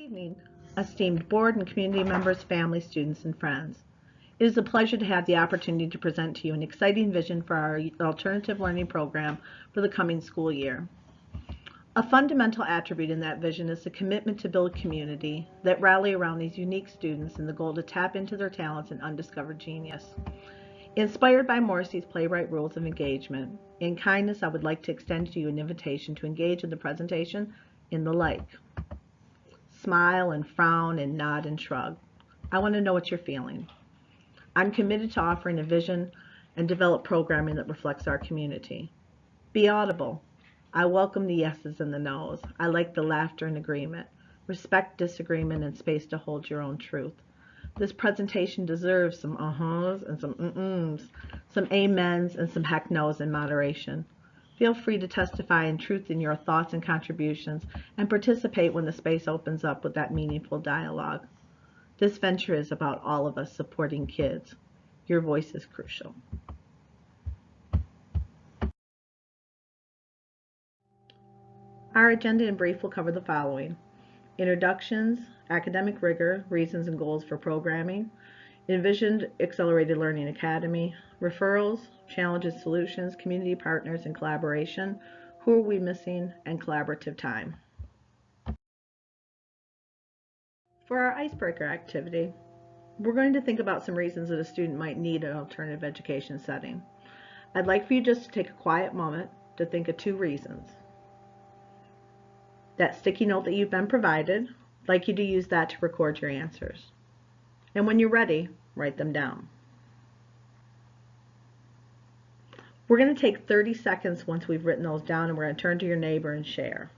Evening, esteemed board and community members, family, students, and friends. It is a pleasure to have the opportunity to present to you an exciting vision for our alternative learning program for the coming school year. A fundamental attribute in that vision is the commitment to build community that rally around these unique students in the goal to tap into their talents and undiscovered genius. Inspired by Morrissey's playwright rules of engagement, in kindness I would like to extend to you an invitation to engage in the presentation in the like. Smile and frown and nod and shrug. I want to know what you're feeling. I'm committed to offering a vision and develop programming that reflects our community. Be audible. I welcome the yeses and the nos. I like the laughter and agreement. Respect disagreement and space to hold your own truth. This presentation deserves some uh-huhs and some mm-ms, some amens and some heck no's in moderation. Feel free to testify in truth in your thoughts and contributions and participate when the space opens up with that meaningful dialogue. This venture is about all of us supporting kids. Your voice is crucial. Our agenda in brief will cover the following: introductions, academic rigor, reasons and goals for programming, envisioned accelerated learning academy, referrals, challenges, solutions, community partners and collaboration, who are we missing, and collaborative time. For our icebreaker activity, we're going to think about some reasons that a student might need an alternative education setting. I'd like for you just to take a quiet moment to think of 2 reasons. That sticky note that you've been provided, I'd like you to use that to record your answers. And when you're ready, write them down. We're going to take 30 seconds once we've written those down, and we're going to turn to your neighbor and share.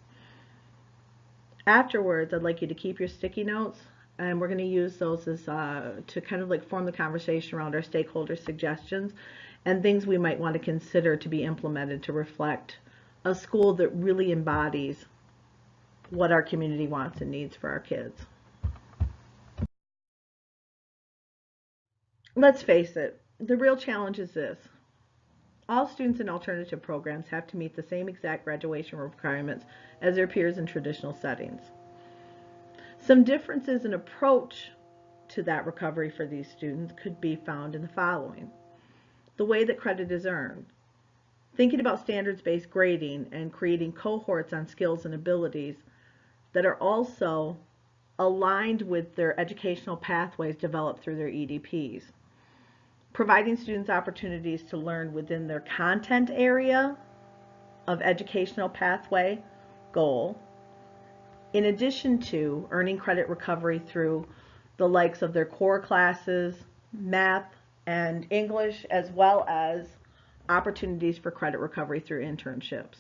Afterwards, I'd like you to keep your sticky notes, and we're going to use those as to kind of like form the conversation around our stakeholder suggestions and things we might want to consider to be implemented to reflect a school that really embodies what our community wants and needs for our kids. Let's face it, the real challenge is this. All students in alternative programs have to meet the same exact graduation requirements as their peers in traditional settings. Some differences in approach to that recovery for these students could be found in the following: the way that credit is earned, thinking about standards-based grading and creating cohorts on skills and abilities that are also aligned with their educational pathways developed through their EDPs. Providing students opportunities to learn within their content area of educational pathway goal, in addition to earning credit recovery through the likes of their core classes, math and English, as well as opportunities for credit recovery through internships.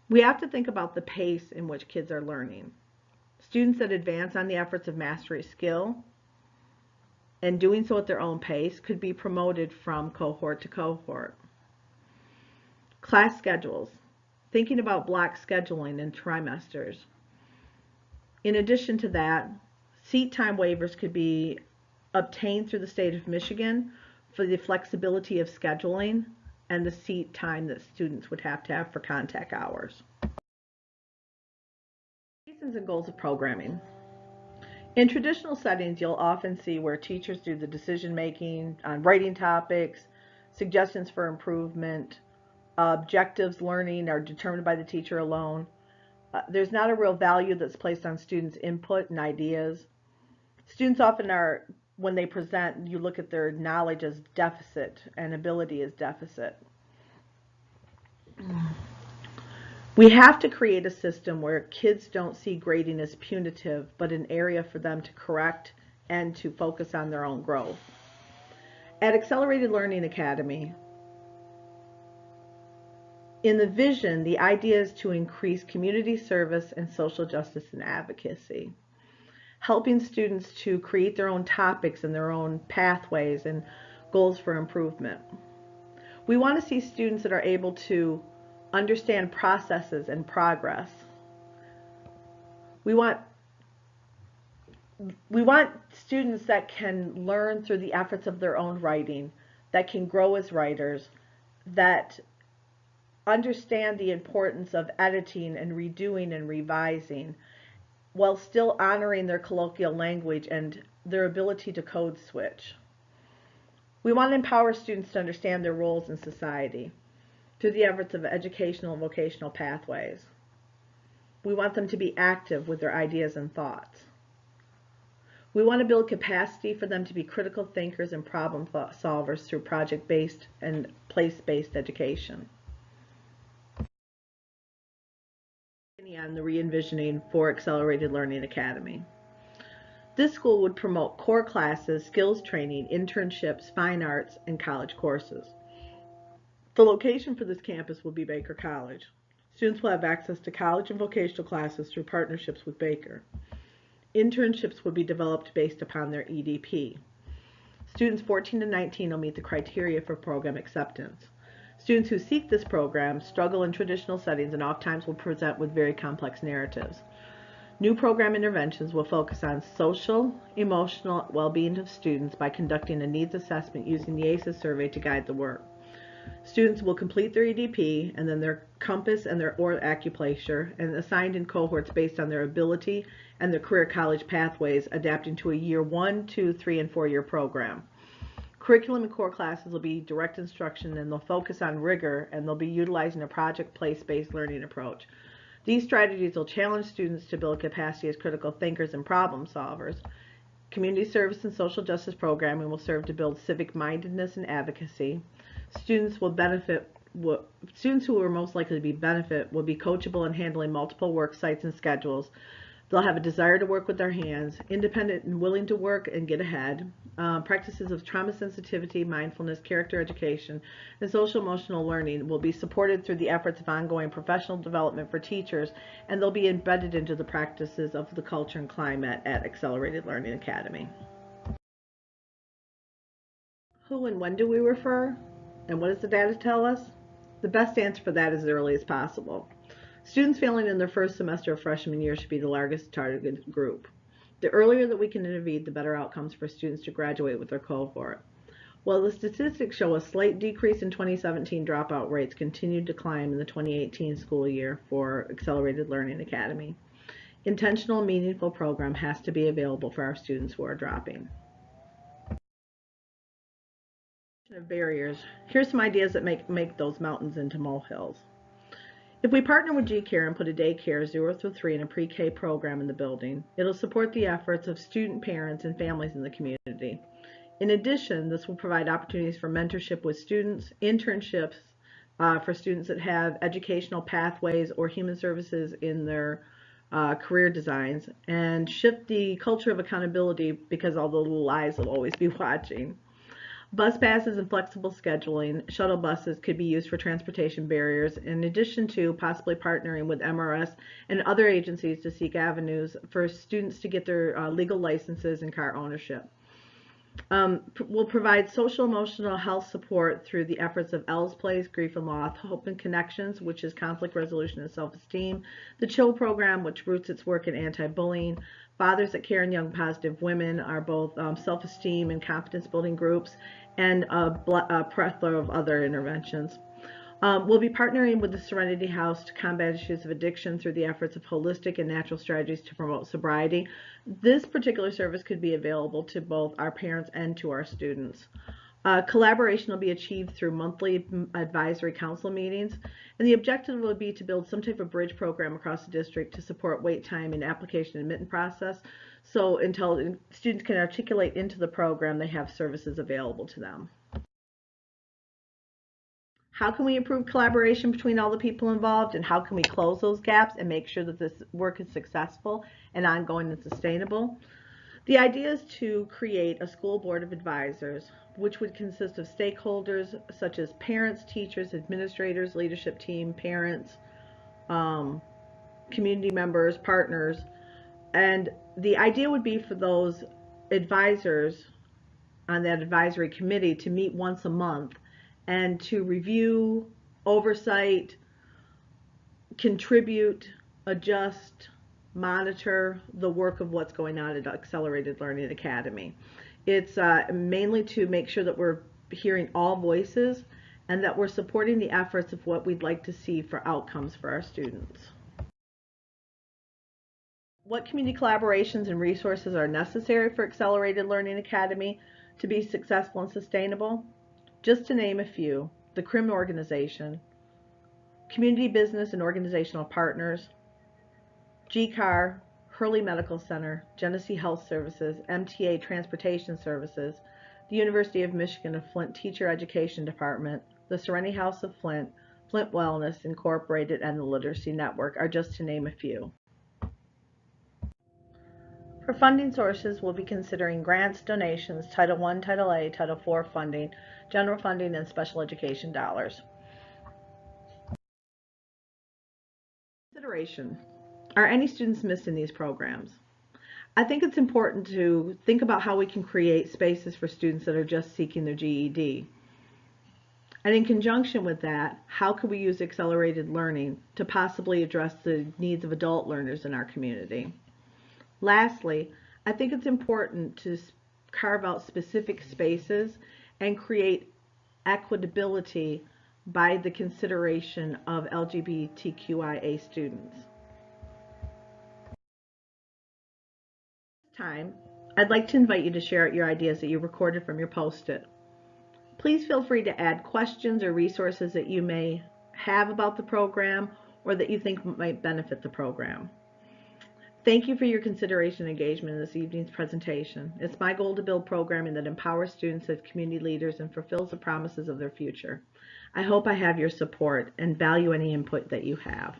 We have to think about the pace in which kids are learning. Students that advance on the efforts of mastery skill and doing so at their own pace could be promoted from cohort to cohort. Class schedules, thinking about block scheduling and trimesters. In addition to that, seat time waivers could be obtained through the state of Michigan for the flexibility of scheduling and the seat time that students would have to have for contact hours. Reasons and goals of programming. In traditional settings, you'll often see where teachers do the decision making on writing topics, suggestions for improvement, objectives learning are determined by the teacher alone. There's not a real value that's placed on students' input and ideas. Students often are, when they present, you look at their knowledge as deficit and ability as deficit. We have to create a system where kids don't see grading as punitive, but an area for them to correct and to focus on their own growth. At Accelerated Learning Academy, in the vision, the idea is to increase community service and social justice and advocacy, helping students to create their own topics and their own pathways and goals for improvement. We want to see students that are able to understand processes and progress. We want students that can learn through the efforts of their own writing, that can grow as writers, that understand the importance of editing and redoing and revising, while still honoring their colloquial language and their ability to code switch. We want to empower students to understand their roles in society through the efforts of educational and vocational pathways. We want them to be active with their ideas and thoughts. We want to build capacity for them to be critical thinkers and problem solvers through project-based and place-based education. On the Re-Envisioning for Accelerated Learning Academy. This school would promote core classes, skills training, internships, fine arts, and college courses. The location for this campus will be Baker College. Students will have access to college and vocational classes through partnerships with Baker. Internships will be developed based upon their EDP. Students 14 to 19 will meet the criteria for program acceptance. Students who seek this program struggle in traditional settings and oftentimes will present with very complex narratives. New program interventions will focus on social, emotional well-being of students by conducting a needs assessment using the ACEs survey to guide the work. Students will complete their EDP and then their compass and their acupuncture and assigned in cohorts based on their ability and their career college pathways, adapting to a year 1, 2, 3, and 4-year program. Curriculum and core classes will be direct instruction and they'll focus on rigor and they'll be utilizing a project place-based learning approach. These strategies will challenge students to build capacity as critical thinkers and problem solvers. Community service and social justice programming will serve to build civic mindedness and advocacy. Students who are most likely to benefit will be coachable in handling multiple work sites and schedules. They'll have a desire to work with their hands, independent and willing to work and get ahead. Practices of trauma sensitivity, mindfulness, character education, and social emotional learning will be supported through the efforts of ongoing professional development for teachers, and they'll be embedded into the practices of the culture and climate at Accelerated Learning Academy. Who and when do we refer? And what does the data tell us? The best answer for that is as early as possible. Students failing in their first semester of freshman year should be the largest targeted group. The earlier that we can intervene, the better outcomes for students to graduate with their cohort. While the statistics show a slight decrease in 2017, dropout rates continued to climb in the 2018 school year for Accelerated Learning Academy. Intentional, meaningful program has to be available for our students who are dropping. Of barriers. Here's some ideas that make those mountains into molehills. If we partner with GCare and put a daycare 0 through 3 in a pre-K program in the building, it'll support the efforts of student parents and families in the community. In addition, this will provide opportunities for mentorship with students, internships for students that have educational pathways or human services in their career designs, and shift the culture of accountability because all the little eyes will always be watching. Bus passes and flexible scheduling, shuttle buses could be used for transportation barriers, in addition to possibly partnering with MRS and other agencies to seek avenues for students to get their legal licenses and car ownership. We'll provide social emotional health support through the efforts of L's Place, Grief and Loss, Hope and Connections, which is conflict resolution and self-esteem, the CHILL program, which roots its work in anti-bullying. Fathers That Care and Young Positive Women are both self-esteem and confidence building groups, and a plethora of other interventions. We'll be partnering with the Serenity House to combat issues of addiction through the efforts of holistic and natural strategies to promote sobriety. This particular service could be available to both our parents and to our students. Collaboration will be achieved through monthly advisory council meetings, and the objective will be to build some type of bridge program across the district to support wait time and application admittance process, so until students can articulate into the program, they have services available to them. How can we improve collaboration between all the people involved, and how can we close those gaps and make sure that this work is successful and ongoing and sustainable? The idea is to create a school board of advisors, which would consist of stakeholders such as parents, teachers, administrators, leadership team, parents, community members, partners. And the idea would be for those advisors on that advisory committee to meet once a month and to review, oversight, contribute, adjust, monitor the work of what's going on at Accelerated Learning Academy. It's mainly to make sure that we're hearing all voices and that we're supporting the efforts of what we'd like to see for outcomes for our students. What community collaborations and resources are necessary for Accelerated Learning Academy to be successful and sustainable? Just to name a few: the CRIM organization, community business and organizational partners, GCAR, Hurley Medical Center, Genesee Health Services, MTA Transportation Services, the University of Michigan-Flint Teacher Education Department, the Serenity House of Flint, Flint Wellness Incorporated, and the Literacy Network are just to name a few. For funding sources, we'll be considering grants, donations, Title I, Title A, Title IV funding, general funding, and special education dollars. Consideration. Are any students missed in these programs? I think it's important to think about how we can create spaces for students that are just seeking their GED. And in conjunction with that, how could we use accelerated learning to possibly address the needs of adult learners in our community? Lastly, I think it's important to carve out specific spaces and create equitability by the consideration of LGBTQIA students. This time, I'd like to invite you to share out your ideas that you recorded from your Post-it. Please feel free to add questions or resources that you may have about the program or that you think might benefit the program. Thank you for your consideration and engagement in this evening's presentation. It's my goal to build programming that empowers students as community leaders and fulfills the promises of their future. I hope I have your support and value any input that you have.